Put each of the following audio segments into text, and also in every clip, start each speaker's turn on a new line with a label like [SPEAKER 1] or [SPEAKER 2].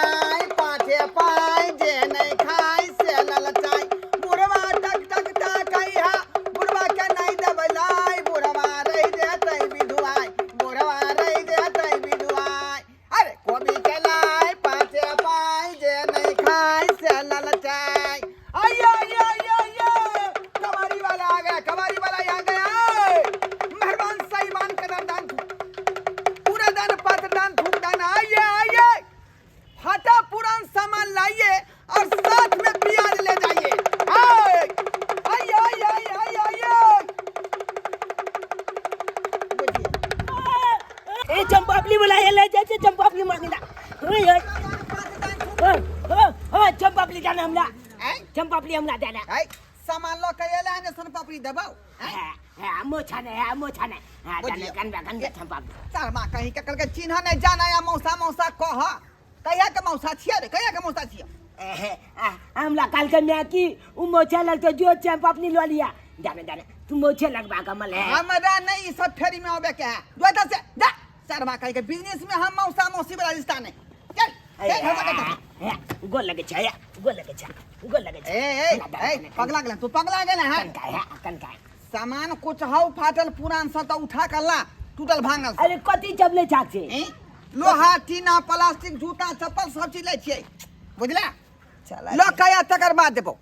[SPEAKER 1] लाई पाछे पाई जे नहीं खाई से ललचाई बुढ़वा टक टक टकई हा बुढ़वा के नहीं दबलाई बुढ़वा रह जेतै विधुआई बुढ़वा रह जेतै विधुआई अरे कोबी के लाई पाछे पाई जे नहीं खाई से ललचाई आया या कबाड़ी वाला आ गया कबाड़ी वाला आ गया मेहरबान साईमान कदम दान पूरा दान पात्र दान फूक दान आइए फटा पुरान सामान लाइए और साथ में प्याज ले जाइए
[SPEAKER 2] ए चंपापली बुलाए ले जाए चंपापली मांगना हो चंपापली जाना हमला चंपापली हमला जाना
[SPEAKER 1] सामान लो के ले आने सन पापड़ी दबाओ
[SPEAKER 2] है मोछाने हां जाने कन चंपापली
[SPEAKER 1] चार मां कहीं के कल के चिन्ह नहीं जाना या मौसा कह कहिया के मौसा छिया रे कहिया के मौसा छिया
[SPEAKER 2] हमला काल के मैं की उ मोछा लगतो जो चंपापली लो लिया जाने तू मोछे लगवा कमल है
[SPEAKER 1] हमरा नहीं सब फेरी में आवे के है जो से जा चार मां कहीं के बिजनेस में हम मौसी वाला रिश्ता नहीं चल
[SPEAKER 2] गोल लगे छया
[SPEAKER 1] ए पगला गेला तू पगला गेला है
[SPEAKER 2] कन का
[SPEAKER 1] सामान कुछ हौ फाटल पुरान सब तो उठा कर ला टूटल भांगल
[SPEAKER 2] अरे कथी चबले छाछे
[SPEAKER 1] लोहा टीना प्लास्टिक जूता चप्पल सब चीज ले छिए बुझला लो कया तकर बाद देबो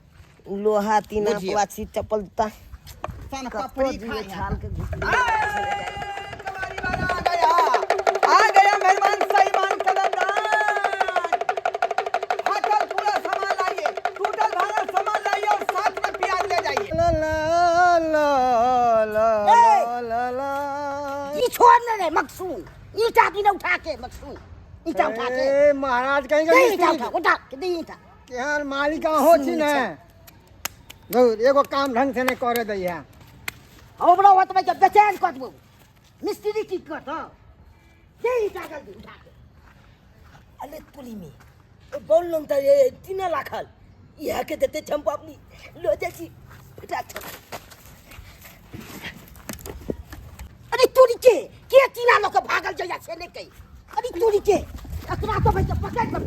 [SPEAKER 2] लोहा टीना प्लास्टिक चप्पल ता
[SPEAKER 1] सन पापड़ी खाए
[SPEAKER 2] छाल के
[SPEAKER 1] कबाड़ी वाला आ गया मेहमान साईमान कदमदान फाटल पूरा सामान लाइए टूटल भांगल सामान लाइए और साथ में प्याज ले जाइए ला
[SPEAKER 2] ये छोड़ने रे मकसूद ईटा की न उठा के मकसूद ईटा उठा के
[SPEAKER 3] ए महाराज कहीं का
[SPEAKER 2] ईटा उठा के दे ईटा
[SPEAKER 3] केहन मालिक हो छी ने दूर एगो काम ढंग से नहीं करे दैया
[SPEAKER 2] ओ बड़ा होत में जब बेचैन कर दबो मिस्त्री की कर दो दे ईटा जल्दी उठा के अले पुली में ओ बोल नं त 3 लाख यह के देते चंपापली लो जाची फटाक अरे तोरी के 3 लाख के भागल जया से ले गई अरे तोरी के अतरा तो भाई पकड़ कर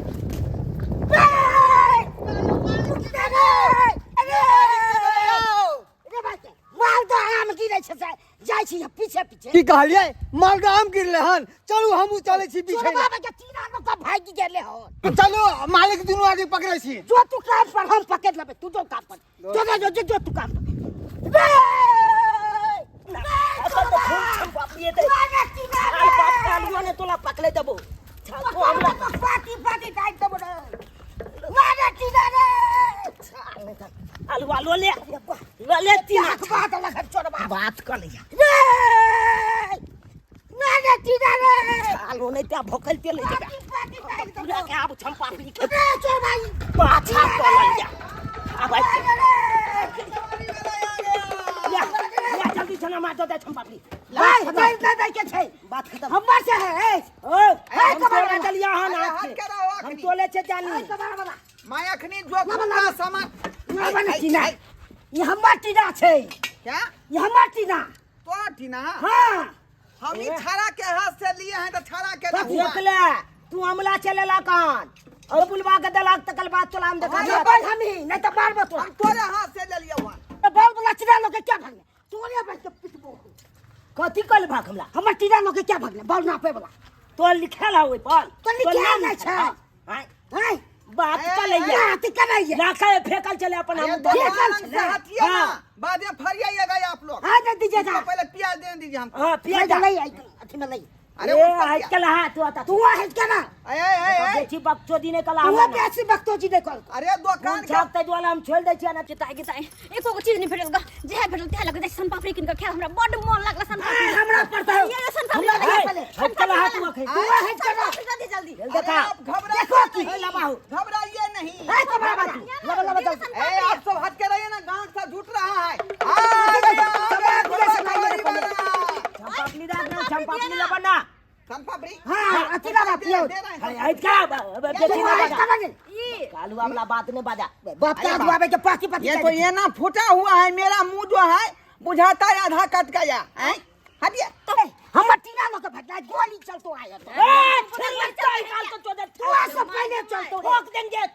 [SPEAKER 2] माल तो आम गिरे छे जाय छी पीछे
[SPEAKER 3] की कहलिए मालगा आम गिरले हन चलू हमहू चले छी पीछे
[SPEAKER 2] बाबा के 3 लाख का भागी गेले हो
[SPEAKER 3] चलो मालिक दुनू आदमी पकड़े छी
[SPEAKER 2] जो तू काम पर हम पकड़ लेबे तू जो काम पर जो तू काम पर असल तो खून बापिए दे बाप कालियो ने तोला पकड़े देबो छाको हमरा पार्टी टाइट देबो रे मारे टीना रे अलवा लो ले 3 लाख बात लगा छोड़ बात कर लिया रे मारे टीना रे आलो ने त्या भोकल पे ले जा पूरा के आप चंपापली के छोड़ भाई पाछा कर लिया अब जल्दी चला मार दो चंपापली दे के छै बात खत्म हमर से है ओ कबाड़ दलिया हन हम तोले छे जानी
[SPEAKER 1] मैं अखनी जो पूरा सामान
[SPEAKER 2] टीना ये हमर टीना छै
[SPEAKER 1] क्या
[SPEAKER 2] ये हमर टीना
[SPEAKER 1] तो टीना
[SPEAKER 2] हां
[SPEAKER 1] हम ही छाड़ा के हाथ से लिए हैं तो छाड़ा के ना
[SPEAKER 2] देख ले तू हमला चलेला कान और बुलवा के दलाक तकल बात चला हम देखा बोल हम ही नहीं तो मारबो तो
[SPEAKER 1] तोरे हाथ से ले लिया हुआ
[SPEAKER 2] बोल बोला चिड़ा लोग के क्या भागले तोरे बैठ के पिटबो कथी कल भाग हमला हमर टीना लोग के क्या भागले बोल ना पे बोला तो लिखल है ओइ पर तो लिखल नहीं छै हां बात चलैया बात करैया लाखा फेकल चले अपन हम
[SPEAKER 1] फेकल चले हां बाद में फरियाइएगा आप लोग
[SPEAKER 2] हां दे दीजिए
[SPEAKER 1] पहले प्याज दे दीजिए हमको
[SPEAKER 2] हां प्याज नहीं आई अथी में नहीं
[SPEAKER 1] अरे
[SPEAKER 2] हट के ला तू आता तू हट के ना
[SPEAKER 1] ए
[SPEAKER 2] बेची बकचोदी ने कला
[SPEAKER 1] तू बेची बकचोदी ने कर अरे दुकान
[SPEAKER 2] छाप ते वाला हम छोड़ दे छिया ना
[SPEAKER 4] चिताई एको चीज नहीं भेटल जे भेटल ते लगे सन पापड़ी किन के खा हमरा बड मन लागला सन पापड़ी
[SPEAKER 2] हमरा पड़ता है
[SPEAKER 4] ये सन पापड़ी
[SPEAKER 2] हट के ला तू
[SPEAKER 4] हट के ना जल्दी
[SPEAKER 2] देखा
[SPEAKER 1] घबरा
[SPEAKER 2] की लबाओ
[SPEAKER 1] घबराइए नहीं
[SPEAKER 2] ए कबरा बात लबा जल्दी
[SPEAKER 1] ए आप सब हट के रहिए ना गांव सा झूठ रहा है आ गया
[SPEAKER 2] चंपापली दाना चंपापली लबना
[SPEAKER 1] चंपापड़ी
[SPEAKER 2] हां अतीला बात ये हट का बेटी ना बाजा ये कालू वाला बात ने बाजा बाप का दुआबे के पाकी पाकी
[SPEAKER 1] ये तो ये ना फूटा हुआ है मेरा मुंह जो है बुझाता है आधा कट गया है हटिए
[SPEAKER 2] हम टीना लोग भटका गोली चल तो आया तो ए चल निकाल तो चोदर तू सब पहले ले चल तो ठोक देंगे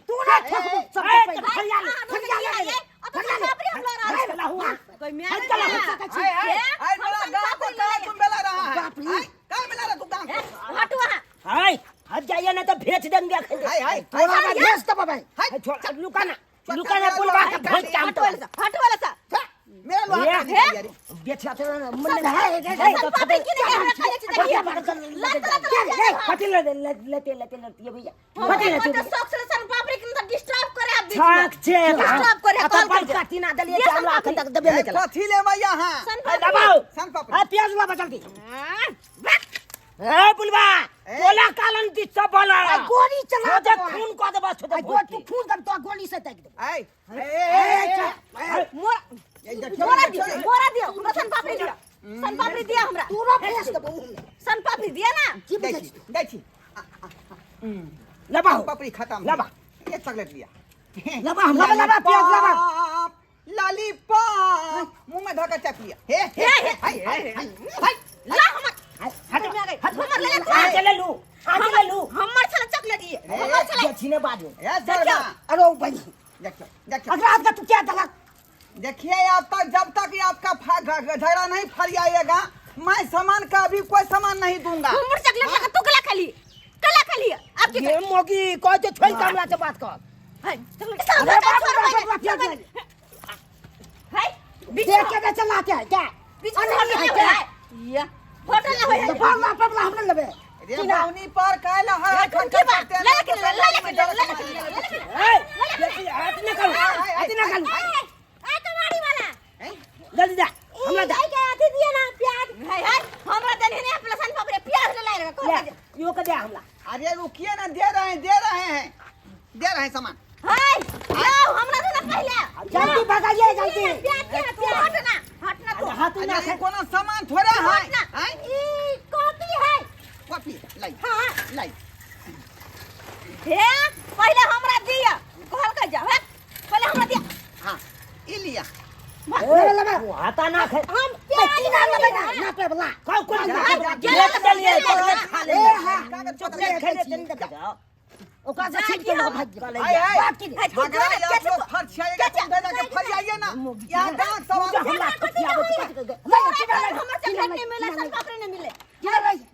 [SPEAKER 2] तू ना ठोक सबसे पहले फरिया ले चला हुआ
[SPEAKER 4] कोई मैं
[SPEAKER 2] चला
[SPEAKER 1] हाय मेरा गांव को कहां तुम बेला रहा है कहां मिला रहा तू गांव को
[SPEAKER 4] हटवा
[SPEAKER 2] हाय हट जाइए ना तो भेज देंगे
[SPEAKER 1] हाय
[SPEAKER 2] थोड़ा ना भेज दो भाई छोड़ लुकाना पुलवा का भेज काम तो
[SPEAKER 4] हटवाला सा
[SPEAKER 1] मेरा लोहा का निकाल यार
[SPEAKER 2] बेचा तो मन है तो
[SPEAKER 4] पापड़ी की नहीं
[SPEAKER 2] फटिल लेते ये भैया
[SPEAKER 4] फटिल तो शौक से सन पापड़ी की तो डिस्टर्ब करे आप
[SPEAKER 2] छाक छे
[SPEAKER 4] डिस्टर्ब करे
[SPEAKER 2] तो बाल काटी ना दलिए चावल आखन तक दबे में चला
[SPEAKER 1] कथी ले भैया हां
[SPEAKER 2] दबाओ
[SPEAKER 1] सन पापड़ी
[SPEAKER 2] आ प्याज ला जल्दी ए बुलवा बोला कालन की सब बोला गोली चला दे खून को दबा छोड़ दे खून कर तो गोली से तक दे
[SPEAKER 1] ए
[SPEAKER 4] मोरा दियो हमरा सन पापड़ी दिया हमरा
[SPEAKER 2] पूरा फेस दबो
[SPEAKER 4] सन पापड़ी दिया ना
[SPEAKER 1] देखी
[SPEAKER 2] लबाओ
[SPEAKER 1] पापड़ी खत्म
[SPEAKER 2] लबा
[SPEAKER 1] ये चॉकलेट लिया
[SPEAKER 2] लबा प्याज लबा
[SPEAKER 1] लॉलीपॉप मुंह में धोकर चप लिया हे
[SPEAKER 4] ला हमर
[SPEAKER 2] ले लू
[SPEAKER 4] हमर साला चॉकलेट ये हमर साला
[SPEAKER 2] ये छीने बाद में
[SPEAKER 1] ए सरवा
[SPEAKER 2] अरे भाई
[SPEAKER 1] देखिए
[SPEAKER 2] अगर आज का तू क्या दला
[SPEAKER 1] देखिए आप तक जब तक आपका झगड़ा नहीं फरियाएगा मैं सामान का अभी कोई सामान नहीं दूंगा
[SPEAKER 4] हमर चॉकलेट लगा तू कला खाली आपके
[SPEAKER 2] ये मोगी कोई तो छोड़ कामला से बात कर
[SPEAKER 4] है चॉकलेट है
[SPEAKER 2] देख के चलाते हैं क्या
[SPEAKER 4] बीच में है या होटल ना होय
[SPEAKER 2] पावला पावला हमने लेबे
[SPEAKER 1] रे बाउनी पर काला हर
[SPEAKER 4] की बात ले के
[SPEAKER 2] हाथ निकाल
[SPEAKER 4] ए कमाड़ी वाला
[SPEAKER 2] जल्दी जा हमरा जा
[SPEAKER 4] के आती दिए ना प्याज है हमरा देने ने प्लसन पापड़ी प्याज ले ले को
[SPEAKER 2] यो के दे हमरा
[SPEAKER 1] अरे रुकिए ना दे रहे हैं सामान
[SPEAKER 4] हाय आओ हमरा दे ना पहले
[SPEAKER 2] जल्दी भगाइए जल्दी
[SPEAKER 4] प्याज हटना तू
[SPEAKER 2] हाथ ना
[SPEAKER 1] अरे कोनो सामान थोड़ा है
[SPEAKER 4] ई कॉपी है
[SPEAKER 1] कॉपी लाई
[SPEAKER 4] हां
[SPEAKER 1] लाई
[SPEAKER 4] हे पहले हमरा दिया कहल का जा पहले हमरा दिया
[SPEAKER 1] हां ई लिया
[SPEAKER 2] वो आता ना खे
[SPEAKER 4] हम प्याज
[SPEAKER 2] ना लेबे ना पे बला कोई
[SPEAKER 4] जा
[SPEAKER 2] चलिए
[SPEAKER 1] खा ले
[SPEAKER 2] कागज चॉकलेट खा ले जल्दी दे ओका से छीन के लोग भाग गए
[SPEAKER 1] बाकी झगड़ा आप लोग फरछाएगा तुम भेजा के फरियाइए ना यहां गांव सवाल
[SPEAKER 2] हमला कथिया
[SPEAKER 4] हमर चॉकलेट नहीं मिले सन पापड़ी नहीं मिले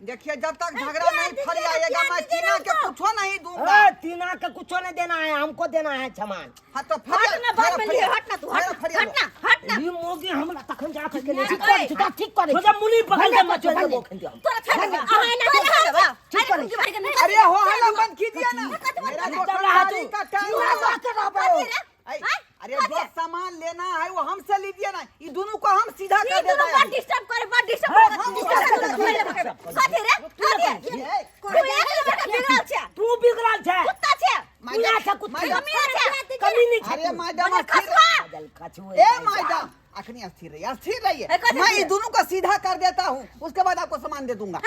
[SPEAKER 1] देखिए जब तक झगड़ा नहीं फरियाएगा मैं चीना के कुछो नहीं दूंगा
[SPEAKER 2] तीना का कुछ नहीं देना है हमको देना है सामान
[SPEAKER 1] हां तो
[SPEAKER 4] हटना बाद में लिए हटना तू हटना
[SPEAKER 2] ये मोगी हमला तखन जा के ले ठीक करे सोजा मुली पकड़ के मचो दे बोखन दिया
[SPEAKER 4] तोरा छाड़ आ ठीक करे
[SPEAKER 1] अरे हो हल्ला बंद कीजिए ना मेरा
[SPEAKER 2] चला
[SPEAKER 1] का काम अरे जो सामान लेना है वो हमसे लीजिए ना ये दोनों को हम सीधा कर देते हैं
[SPEAKER 4] बात डिस्टर्ब करे साथी रे
[SPEAKER 2] तू बिगड़ल छे
[SPEAKER 4] कुत्ता छे
[SPEAKER 2] माया छे कुत्ता
[SPEAKER 1] कमी नहीं अरे मैडम ए मैडम अखनी अस्थिर रहिए मैं ये दोनों को सीधा कर देता हूँ उसके बाद आपको सामान दे दूंगा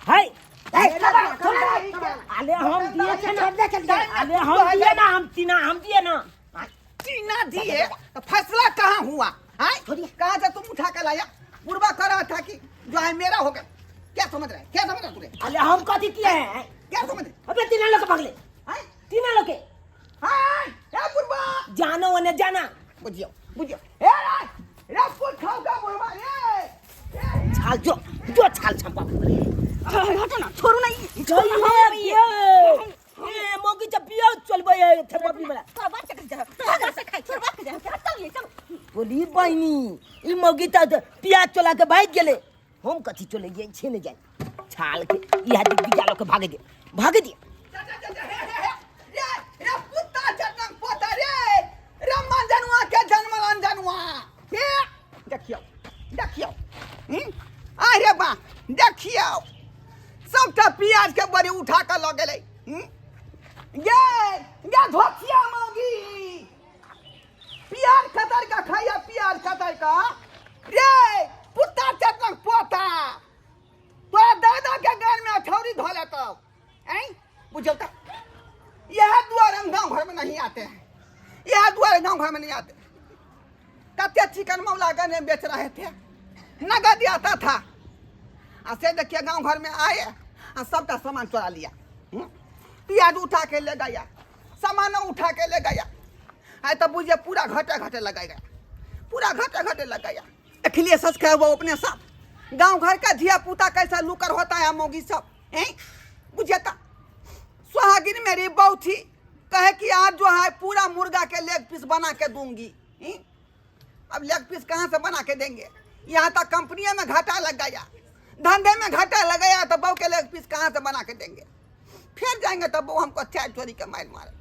[SPEAKER 2] हाय अले हम दिए थे ना अले हम दिए ना हम दिए ना
[SPEAKER 1] चीना दिए तो फैसला कहाँ हुआ कहाँ से तुम उठा कर लाया पूर्वा कर रहा था कि जो है मेरा होगा क्या समझ रहे तुझे
[SPEAKER 2] अले हम कथी किए हैं
[SPEAKER 1] क्या समझ रहे
[SPEAKER 2] अबे तीन लोग भागले तीन लोग के
[SPEAKER 1] पूर्वा
[SPEAKER 2] जानो वने जाना
[SPEAKER 1] बुझियो रे कुछ खाओगा पूर्वा
[SPEAKER 2] छाल जो छाल छंपा
[SPEAKER 4] हटो ना छोड़ू नहीं
[SPEAKER 2] ए मोगी जब पियो चलबे थे बबली वाला
[SPEAKER 4] तोरा बात कर जा तोरा से खाई तोरा बात कर जा चल
[SPEAKER 2] बोली बहनी ई मोगी त पियाज चला के भाग गेले हम कथी चले गए छेने जाए छाल के इहा दिग्गी जालो के भागे दे
[SPEAKER 1] रे कुत्ता जनम पोता रे रमन जनवा के जन्मलन जनवा देखियो अरे बा देखियो सबटा पियाज के बड़ी उठा कर ल गेलै ये धोखिया मोगी पियाज कतर का खाया पियाज कतर का रे पुत्ता चटक पोता तोरा दादा के गाल में अठौरी धो लेता बुझल का यह द्वार हम गाँव घर में नहीं आते हैं यह द्वार गाँव घर में नहीं आते कत्ते चिकन मौला गने बेच रहे थे नगद आता था ऐसे देखिए गांव घर में आए और सबका सामान चुरा लिया। प्याज उठा के ले गया, सामान उठा के ले गया। है तो बुझे पूरा घटे घटे लगा गया, पूरा घटे घटे लग गया। इसलिए सच कहे वो अपने साथ गांव घर का धिया पुता कैसा लुकर होता है मोगी सब, हैं बुझे था। सुहागिन मेरी बहू थी, कहे कि आज जो है पूरा मुर्गा के लेग पीस बना के दूंगी। अब लेग पीस कहाँ से बना के देंगे? यहाँ तक कंपनी में घाटा लग गया, धंधे में घाटा लग गया, तो बहू के लेग पीस कहाँ से बना के देंगे? फिर जाएंगे तब वो हमको चाय चोरी के मार मारे।